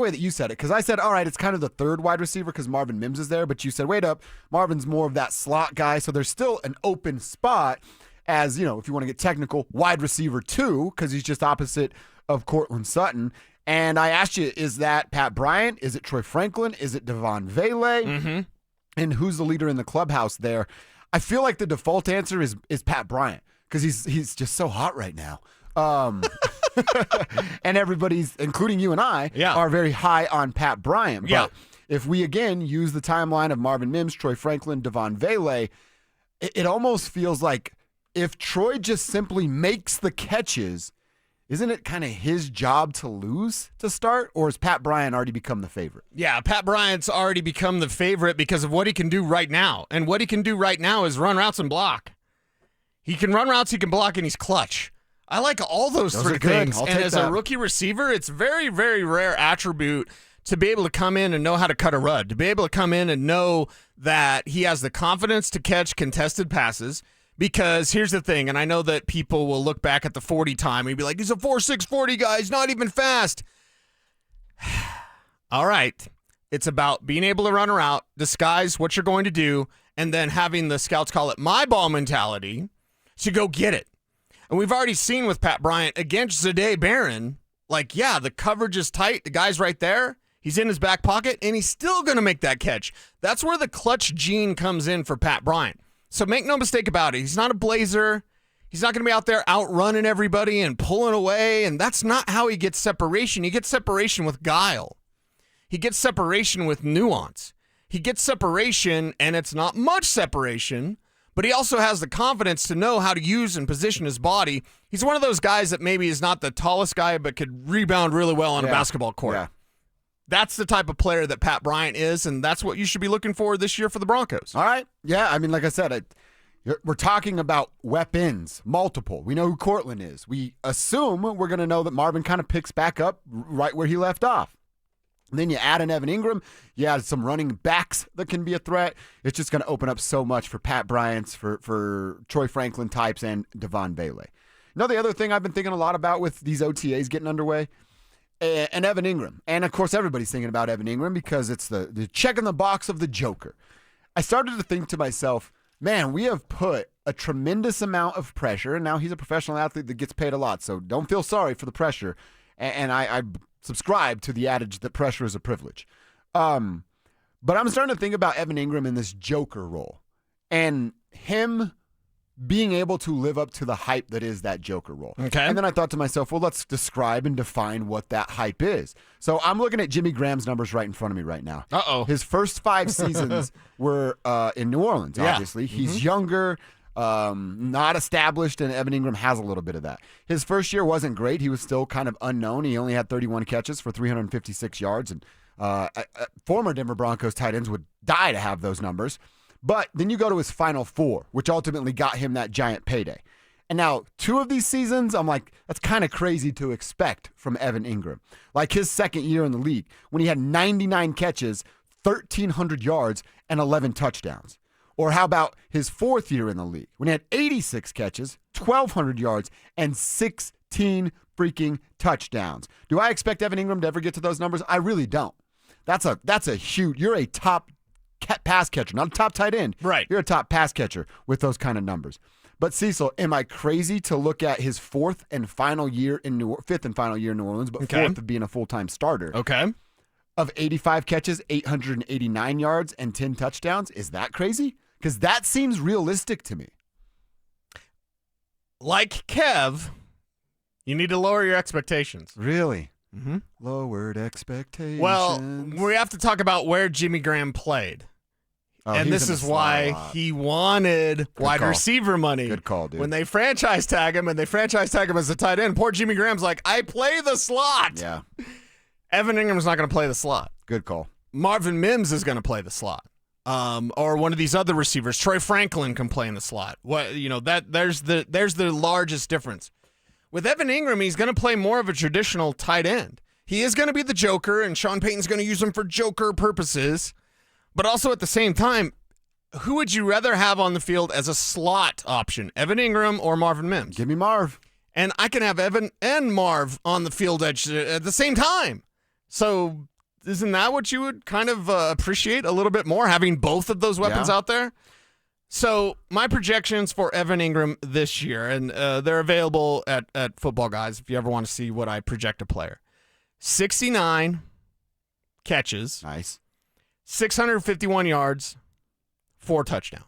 way that you said it, because I said, all right, it's kind of the third wide receiver because Marvin Mims is there, but you said, wait up, Marvin's more of that slot guy, so there's still an open spot as, if you want to get technical, wide receiver 2, because he's just opposite of Courtland Sutton. And I asked you, is that Pat Bryant? Is it Troy Franklin? Is it Devaughn Vele? Mm-hmm. And who's the leader in the clubhouse there? I feel like the default answer is Pat Bryant, because he's just so hot right now. And everybody's, including you and I, are very high on Pat Bryant. But if we, again, use the timeline of Marvin Mims, Troy Franklin, Devaughn Vele, it almost feels like if Troy just simply makes the catches, isn't it kind of his job to lose to start? Or has Pat Bryant already become the favorite? Yeah, Pat Bryant's already become the favorite because of what he can do right now. And what he can do right now is run routes and block. He can run routes, he can block, and he's clutch. I like all those three things. And as a rookie receiver, it's very, very rare attribute to be able to come in and know how to cut a rud, to be able to come in and know that he has the confidence to catch contested passes. Because here's the thing, and I know that people will look back at the 40 time and be like, he's a 4.6 40 guy, he's not even fast. All right. It's about being able to run a route, disguise what you're going to do, and then having the scouts call it my ball mentality to go get it. And we've already seen with Pat Bryant against Za'Dai Barron, the coverage is tight, the guy's right there, he's in his back pocket, and he's still going to make that catch. That's where the clutch gene comes in for Pat Bryant. So make no mistake about it. He's not a blazer. He's not going to be out there outrunning everybody and pulling away, and that's not how he gets separation. He gets separation with guile. He gets separation with nuance. He gets separation, and it's not much separation, but he also has the confidence to know how to use and position his body. He's one of those guys that maybe is not the tallest guy, but could rebound really well on a basketball court. Yeah. That's the type of player that Pat Bryant is, and that's what you should be looking for this year for the Broncos. All right. Yeah, I mean, like I said, we're talking about weapons, multiple. We know who Courtland is. We assume we're going to know that Marvin kind of picks back up right where he left off. And then you add an Evan Ingram, you add some running backs that can be a threat. It's just going to open up so much for Pat Bryant's, for Troy Franklin types, and Devaughn Vele. The other thing I've been thinking a lot about with these OTAs getting underway, and Evan Ingram. And, of course, everybody's thinking about Evan Ingram because it's the check in the box of the Joker. I started to think to myself, man, we have put a tremendous amount of pressure, and now he's a professional athlete that gets paid a lot, so don't feel sorry for the pressure. And I subscribe to the adage that pressure is a privilege. But I'm starting to think about Evan Ingram in this Joker role and him being able to live up to the hype that is that Joker role. Okay. And then I thought to myself, well, let's describe and define what that hype is. So I'm looking at Jimmy Graham's numbers right in front of me right now. Uh-oh. His first 5 seasons were in New Orleans, obviously. Yeah. He's younger, not established, and Evan Ingram has a little bit of that. His first year wasn't great. He was still kind of unknown. He only had 31 catches for 356 yards, and former Denver Broncos tight ends would die to have those numbers. But then you go to his final 4, which ultimately got him that giant payday. And now 2 of these seasons, I'm like, that's kind of crazy to expect from Evan Ingram. Like his second year in the league, when he had 99 catches, 1,300 yards, and 11 touchdowns. Or how about his 4th year in the league, when he had 86 catches, 1,200 yards, and 16 freaking touchdowns. Do I expect Evan Ingram to ever get to those numbers? I really don't. That's a huge, you're a top pass catcher, not a top tight end. Right. You're a top pass catcher with those kind of numbers. But Cecil, am I crazy to look at his 5th and final year in New Orleans, but 4th of being a full-time starter? Okay. Of 85 catches, 889 yards, and 10 touchdowns? Is that crazy? Because that seems realistic to me. Like Kev, you need to lower your expectations. Really? Mm-hmm. Lowered expectations. Well, we have to talk about where Jimmy Graham played. And this is why he wanted wide receiver money. Good call, dude. When they franchise tag him, and they franchise tag him as a tight end, poor Jimmy Graham's like, I play the slot. Yeah. There's not going to play the slot. Good call. Marvin Mims is going to play the slot. Or one of these other receivers. Troy Franklin can play in the slot. There's the largest difference. With Evan Ingram, he's going to play more of a traditional tight end. He is going to be the Joker, and Sean Payton's going to use him for Joker purposes. But also at the same time, who would you rather have on the field as a slot option, Evan Ingram or Marvin Mims? Give me Marv. And I can have Evan and Marv on the field edge at the same time. So Isn't that what you would kind of appreciate a little bit more, having both of those weapons out there? So my projections for Evan Ingram this year, and they're available at Football Guys if you ever want to see what I project a player. 69 catches. Nice. 651 yards, 4 touchdowns.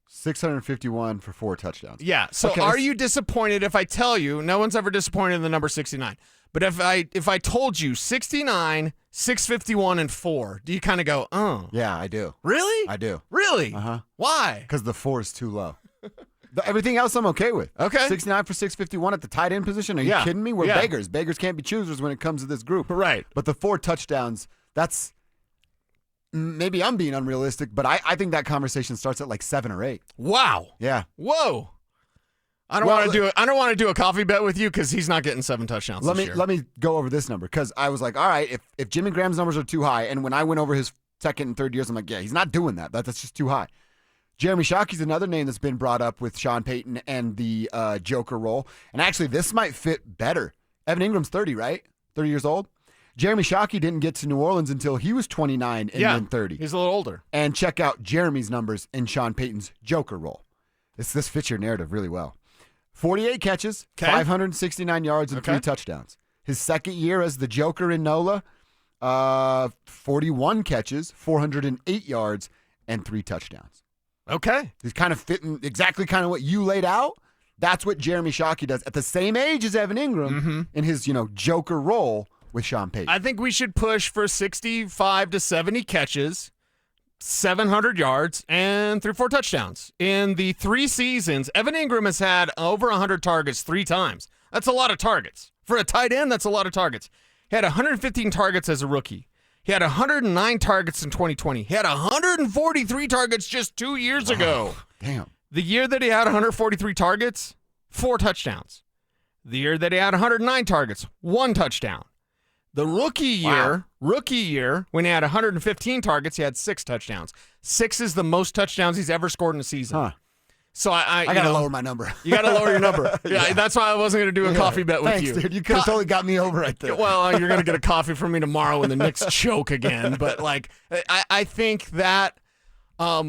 651 for 4 touchdowns. Yeah. So are you disappointed if I tell you, no one's ever disappointed in the number 69, but if I told you 69, 651, and 4, do you kind of go, oh. Yeah, I do. Really? I do. Really? Uh-huh. Why? Because the 4 is too low. Everything else I'm okay with. Okay. 69 for 651 at the tight end position. Are you kidding me? We're beggars. Beggars can't be choosers when it comes to this group. Right. But the 4 touchdowns, that's maybe I'm being unrealistic, but I think that conversation starts at like 7 or 8. Wow. Yeah. Whoa. I don't want to do a coffee bet with you because he's not getting 7 touchdowns this year. Let me go over this number because I was like, all right, if Jimmy Graham's numbers are too high, and when I went over his second and third years, I'm like, yeah, he's not doing that. That's just too high. Jeremy Shockey's another name that's been brought up with Sean Payton and the Joker role. And actually, this might fit better. Evan Ingram's 30, right? 30 years old. Jeremy Shockey didn't get to New Orleans until he was 29 and then 30. He's a little older. And check out Jeremy's numbers in Sean Payton's Joker role. This fits your narrative really well. 48 catches, 569 yards, and 3 touchdowns. His second year as the Joker in NOLA, 41 catches, 408 yards, and 3 touchdowns. Okay. He's kind of fitting exactly kind of what you laid out. That's what Jeremy Shockey does at the same age as Evan Ingram in his, Joker role with Sean Payton. I think we should push for 65 to 70 catches, 700 yards, and 3-4 touchdowns. In the 3 seasons, Evan Ingram has had over 100 targets 3 times. That's a lot of targets. For a tight end, that's a lot of targets. He had 115 targets as a rookie. He had 109 targets in 2020. He had 143 targets just 2 years ago. Damn. The year that he had 143 targets, 4 touchdowns. The year that he had 109 targets, 1 touchdown. The rookie year, when he had 115 targets, he had 6 touchdowns. 6 is the most touchdowns he's ever scored in a season. Huh. So I got to lower my number. You got to lower your number. Yeah, that's why I wasn't going to do a coffee bet with you. Thanks, dude. You could have totally got me over right there. Well, you're going to get a coffee from me tomorrow when the Knicks choke again. But, I think that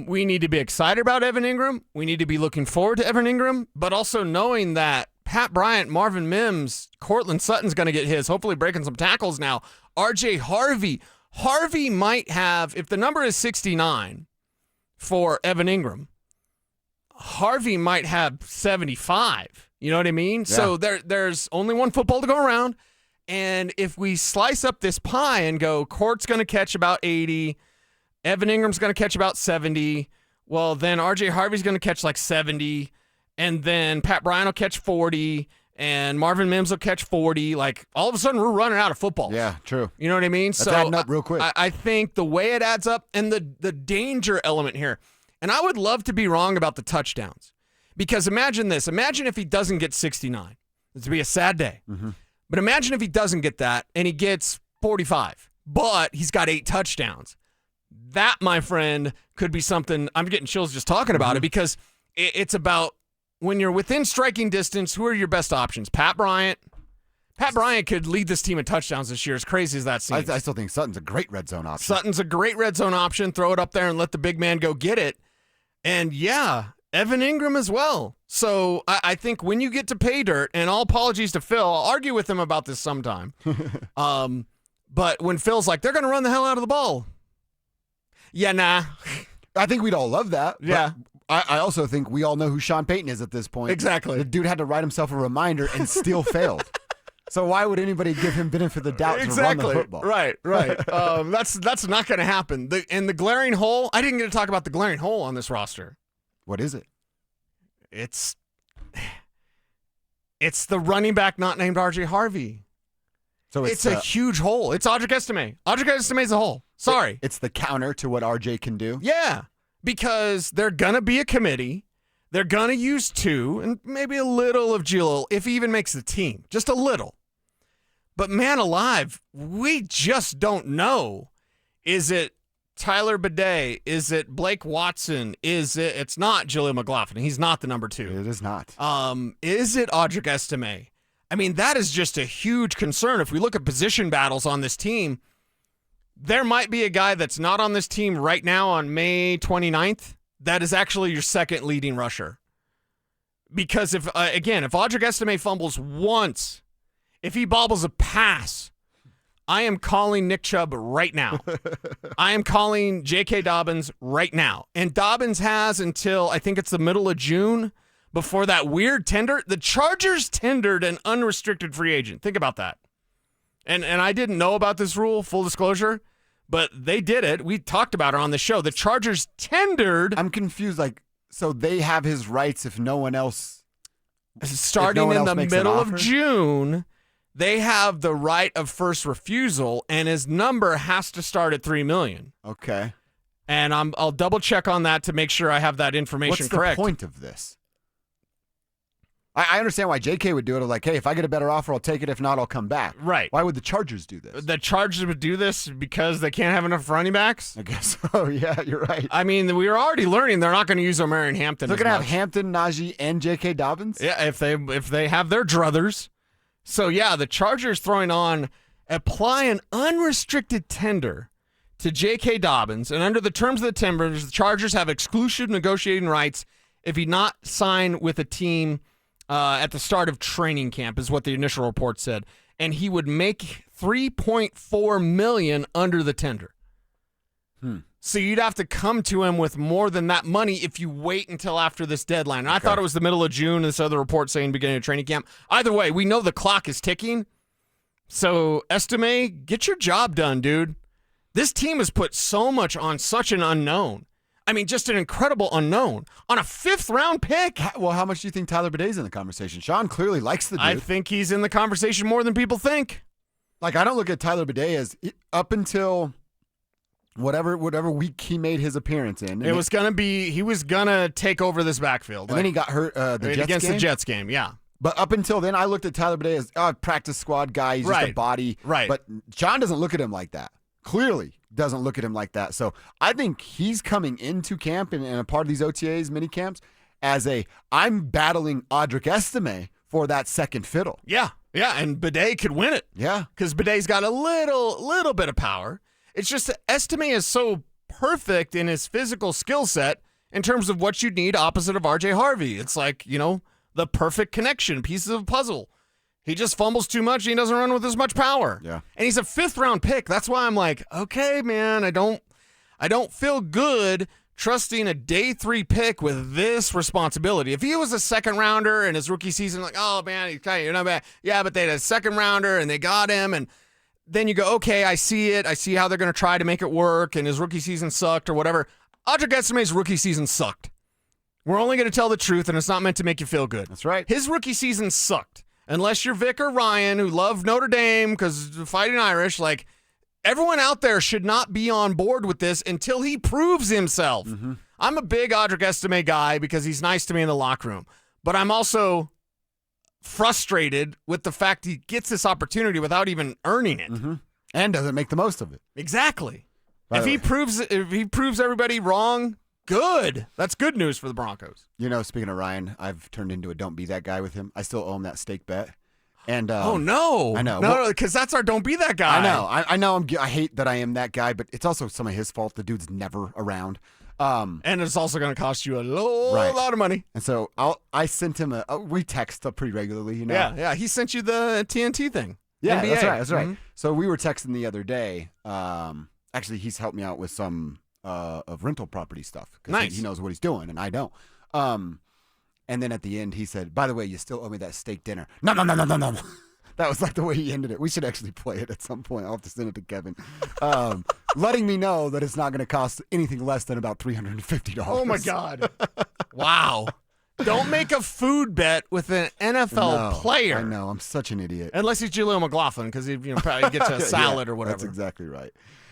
we need to be excited about Evan Ingram. We need to be looking forward to Evan Ingram, but also knowing that Pat Bryant, Marvin Mims, Courtland Sutton's going to get his, hopefully breaking some tackles now. RJ Harvey might have, if the number is 69 for Evan Ingram, Harvey might have 75. You know what I mean? Yeah. So there's only one football to go around. And if we slice up this pie and go, Court's going to catch about 80, Evan Ingram's going to catch about 70, well, then RJ Harvey's going to catch like 70, and then Pat Bryant will catch 40, and Marvin Mims will catch 40. Like, all of a sudden, we're running out of footballs. Yeah, true. You know what I mean? That's adding up real quick. I think the way it adds up and the danger element here, and I would love to be wrong about the touchdowns, because imagine this. Imagine if he doesn't get 69. This would be a sad day. Mm-hmm. But imagine if he doesn't get that and he gets 45, but he's got 8 touchdowns. That, my friend, could be something. I'm getting chills just talking about it, because it's about when you're within striking distance, who are your best options? Pat Bryant. Pat Bryant could lead this team in touchdowns this year, as crazy as that seems. I still think Sutton's a great red zone option. Sutton's a great red zone option. Throw it up there and let the big man go get it. And, yeah, Evan Ingram as well. So I think when you get to pay dirt, and all apologies to Phil, I'll argue with him about this sometime. But when Phil's like, they're going to run the hell out of the ball. Yeah, nah. I think we'd all love that. Yeah. I also think we all know who Sean Payton is at this point. Exactly. The dude had to write himself a reminder and still failed. So why would anybody give him benefit of the doubt to run the football? Right. That's not going to happen. The glaring hole, I didn't get to talk about the glaring hole on this roster. What is it? It's the running back not named RJ Harvey. So it's a huge hole. It's Audric Estime. Audric Estime's a hole. Sorry. It's the counter to what RJ can do? Yeah, because they're going to be a committee. They're going to use 2 and maybe a little of Gilo if he even makes the team. Just a little. But man alive, we just don't know. Is it Tyler Bidet? Is it Blake Watson? It's not Jaleel McLaughlin. He's not the number 2. It is not. Is it Audric Estime? I mean, that is just a huge concern. If we look at position battles on this team, there might be a guy that's not on this team right now on May 29th that is actually your second leading rusher. Because if Audric Estime fumbles once, if he bobbles a pass, I am calling Nick Chubb right now. I am calling J.K. Dobbins right now. And Dobbins has until, I think it's the middle of June, before that weird tender. The Chargers tendered an unrestricted free agent. Think about that. And I didn't know about this rule, full disclosure, but they did it. We talked about it on the show. The Chargers tendered. I'm confused. So they have his rights if no one else. Starting in the middle of June, they have the right of first refusal, and his number has to start at $3 million. Okay. And I'll double check on that to make sure I have that information correct. What's the point of this? I understand why JK would do it. Like, hey, if I get a better offer, I'll take it. If not, I'll come back. Right. Why would the Chargers do this? The Chargers would do this because they can't have enough running backs? I guess so. Yeah, you're right. I mean, we were already learning they're not going to use Omarion Hampton. They're going to have Hampton, Najee, and J.K. Dobbins? Yeah, if they have their druthers. So, yeah, the Chargers apply an unrestricted tender to J.K. Dobbins, and under the terms of the tender, the Chargers have exclusive negotiating rights if he not sign with a team at the start of training camp, is what the initial report said. And he would make $3.4 million under the tender. So you'd have to come to him with more than that money if you wait until after this deadline. And I thought it was the middle of June, and this other report saying beginning of training camp. Either way, we know the clock is ticking. So, Estime, get your job done, dude. This team has put so much on such an unknown. I mean, just an incredible unknown. On a 5th-round pick. Well, how much do you think Tyler Baday's in the conversation? Sean clearly likes the dude. I think he's in the conversation more than people think. Like, I don't look at Tyler Baday as up until whatever week he made his appearance in. He was going to take over this backfield. And then he got hurt against the Jets game, yeah. But up until then, I looked at Tyler Baday as a practice squad guy. He's just a body. Right. But Sean doesn't look at him like that. Clearly doesn't look at him like that. So I think he's coming into camp and a part of these OTAs, mini camps, as I'm battling Audric Estime for that second fiddle. Yeah, and Baday could win it. Yeah. Because Baday's got a little bit of power. It's just that Estime is so perfect in his physical skill set in terms of what you need opposite of RJ Harvey. It's like, the perfect connection, pieces of a puzzle. He just fumbles too much and he doesn't run with as much power. Yeah. And he's a 5th-round pick. That's why I'm like, okay, man, I don't feel good trusting a day 3 pick with this responsibility. If he was a 2nd-rounder in his rookie season, like, oh, man, he's kind of, bad. Yeah, but they had a 2nd-rounder and they got him, and then you go, okay, I see it. I see how they're going to try to make it work, and his rookie season sucked or whatever. Audric Estime's rookie season sucked. We're only going to tell the truth, and it's not meant to make you feel good. That's right. His rookie season sucked. Unless you're Vic or Ryan, who love Notre Dame because Fighting Irish, like, everyone out there should not be on board with this until he proves himself. Mm-hmm. I'm a big Audric Estime guy because he's nice to me in the locker room, but I'm also frustrated with the fact he gets this opportunity without even earning it. Mm-hmm. And doesn't make the most of it. Exactly. If he proves everybody wrong, good. That's good news for the Broncos. Speaking of Ryan, I've turned into a don't be that guy with him. I still owe him that steak bet. And oh no, I know, no, because that's our don't be that guy. I know. I hate that I am that guy, but it's also some of his fault. The dude's never around. And it's also going to cost you a lot of money. And so I sent him we text pretty regularly, Yeah. He sent you the TNT thing. Yeah, NBA. That's right. Mm-hmm. So we were texting the other day. Actually, he's helped me out with some of rental property stuff. Nice. He knows what he's doing, and I don't. And then at the end, he said, by the way, you still owe me that steak dinner. No. That was like the way he ended it. We should actually play it at some point. I'll have to send it to Kevin. Letting me know that it's not going to cost anything less than about $350. Oh, my God. Wow. Don't make a food bet with an NFL player. I know. I'm such an idiot. Unless he's Jaleel McLaughlin, because he probably gets a salad or whatever. That's exactly right.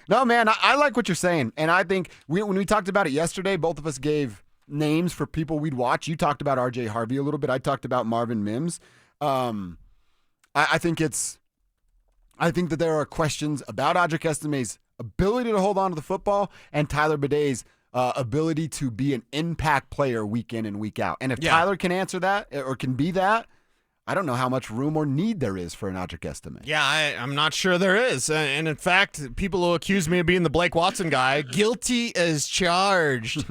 No, man, I like what you're saying. And I think when we talked about it yesterday, both of us gave names for people we'd watch. You talked about RJ Harvey a little bit. I talked about Marvin Mims. I think that there are questions about Audric Estime's ability to hold on to the football and Tyler Baday's ability to be an impact player week in and week out. And if Tyler can answer that or can be that, I don't know how much room or need there is for an Audric Estime. Yeah, I'm not sure there is. And in fact, people who accuse me of being the Blake Watson guy, guilty as charged.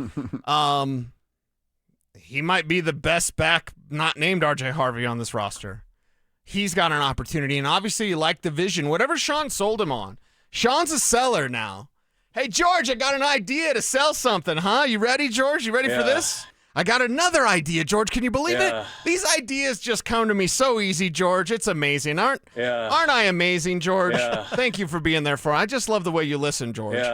He might be the best back not named RJ Harvey on this roster. He's got an opportunity, and obviously you like the vision. Whatever Sean sold him on. Sean's a seller now. Hey, George, I got an idea to sell something, huh? You ready, George? You ready for this? I got another idea, George. Can you believe it? These ideas just come to me so easy, George. It's amazing. Aren't I amazing, George? Thank you for being there for me. I just love the way you listen, George.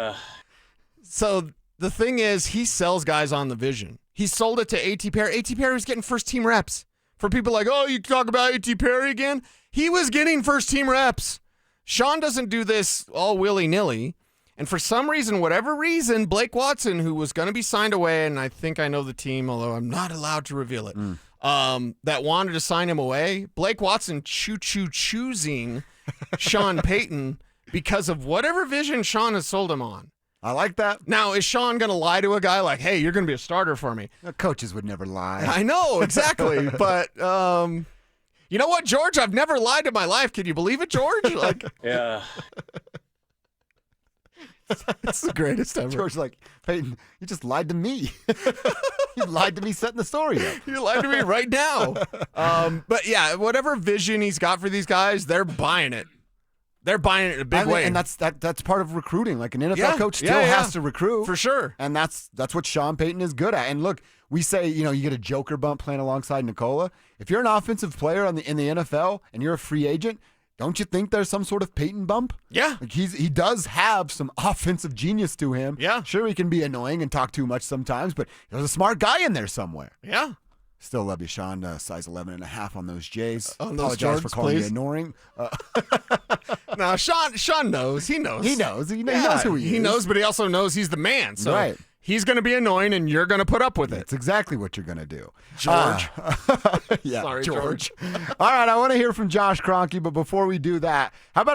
So the thing is, he sells guys on the vision. He sold it to A.T. Perry. A.T. Perry was getting first-team reps. For people like, oh, you talk about A.T. Perry again? He was getting first-team reps. Sean doesn't do this all willy-nilly. And for some reason, whatever reason, Blake Watson, who was going to be signed away, and I think I know the team, although I'm not allowed to reveal it, that wanted to sign him away, Blake Watson choosing Sean Payton because of whatever vision Sean has sold him on. I like that. Now, is Sean going to lie to a guy like, hey, you're going to be a starter for me? Coaches would never lie. I know, exactly. But you know what, George? I've never lied in my life. Can you believe it, George? Like, it's the greatest ever. George's like, Peyton, you just lied to me. You lied to me setting the story up. You lied to me right now. But yeah, whatever vision he's got for these guys, they're buying it. They're buying it in a big way. And that's part of recruiting. Like an NFL coach still has to recruit. For sure. And that's what Sean Payton is good at. And look, we say, you get a joker bump playing alongside Nicola. If you're an offensive player in the NFL and you're a free agent, don't you think there's some sort of Peyton bump? Yeah. Like he does have some offensive genius to him. Yeah. Sure, he can be annoying and talk too much sometimes, but there's a smart guy in there somewhere. Yeah. Still love you, Sean. Size 11.5 on those J's. On those Apologize Jordans, for calling please. you annoying. No, Sean knows. He knows. He knows. He knows who he is. He knows, but he also knows he's the man. So he's going to be annoying, and you're going to put up with it. That's exactly what you're going to do. George. Yeah, Sorry, George. All right, I want to hear from Josh Kroenke, but before we do that, how about